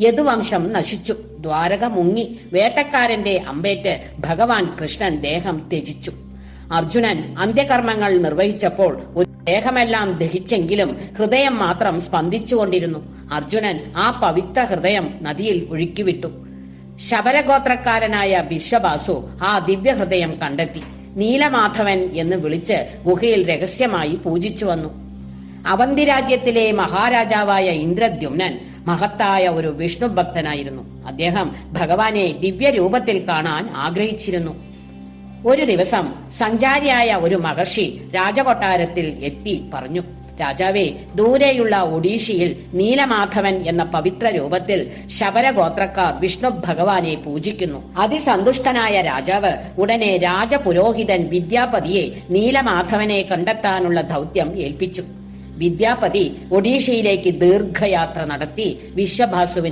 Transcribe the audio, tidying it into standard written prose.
യദുവംശം നശിച്ചു. ദ്വാരക മുങ്ങി. വേട്ടക്കാരന്റെ അമ്പേറ്റ് ഭഗവാൻ കൃഷ്ണൻ ദേഹം ത്യജിച്ചു. അർജുനൻ അന്ത്യകർമ്മങ്ങൾ നിർവഹിച്ചപ്പോൾ ഒരു ദേഹമെല്ലാം ദഹിച്ചെങ്കിലും ഹൃദയം മാത്രം സ്പന്ദിച്ചുകൊണ്ടിരുന്നു. അർജുനൻ ആ പവിത്ര ഹൃദയം നദിയിൽ ഒഴുക്കിവിട്ടു. ശബരഗോത്രക്കാരനായ വിശ്വബാസു ആ ദിവ്യഹൃദയം കണ്ടെത്തി. നീലമാധവൻ എന്ന് വിളിച്ച് ഗുഹയിൽ രഹസ്യമായി പൂജിച്ചു വന്നു. അവന്തി രാജ്യത്തിലെ മഹാരാജാവായ ഇന്ദ്രദ്യുമ്നൻ മഹത്തായ ഒരു വിഷ്ണു ഭക്തനായിരുന്നു. അദ്ദേഹം ഭഗവാനെ ദിവ്യരൂപത്തിൽ കാണാൻ ആഗ്രഹിച്ചിരുന്നു. ഒരു ദിവസം സഞ്ചാരിയായ ഒരു മഹർഷി രാജകൊട്ടാരത്തിൽ എത്തി പറഞ്ഞു, രാജാവേ, ദൂരെയുള്ള ഒഡീഷയിൽ നീലമാധവൻ എന്ന പവിത്ര രൂപത്തിൽ ശബരഗോത്രക്കാർ വിഷ്ണു ഭഗവാനെ പൂജിക്കുന്നു. അതിസന്തുഷ്ടനായ രാജാവ് ഉടനെ രാജപുരോഹിതൻ വിദ്യാപതിയെ നീലമാധവനെ കണ്ടെത്താനുള്ള ദൗത്യം ഏൽപ്പിച്ചു. വിദ്യാപതി ഒഡീഷയിലേക്ക് ദീർഘയാത്ര നടത്തി വിശ്വഭാസുവിന്റെ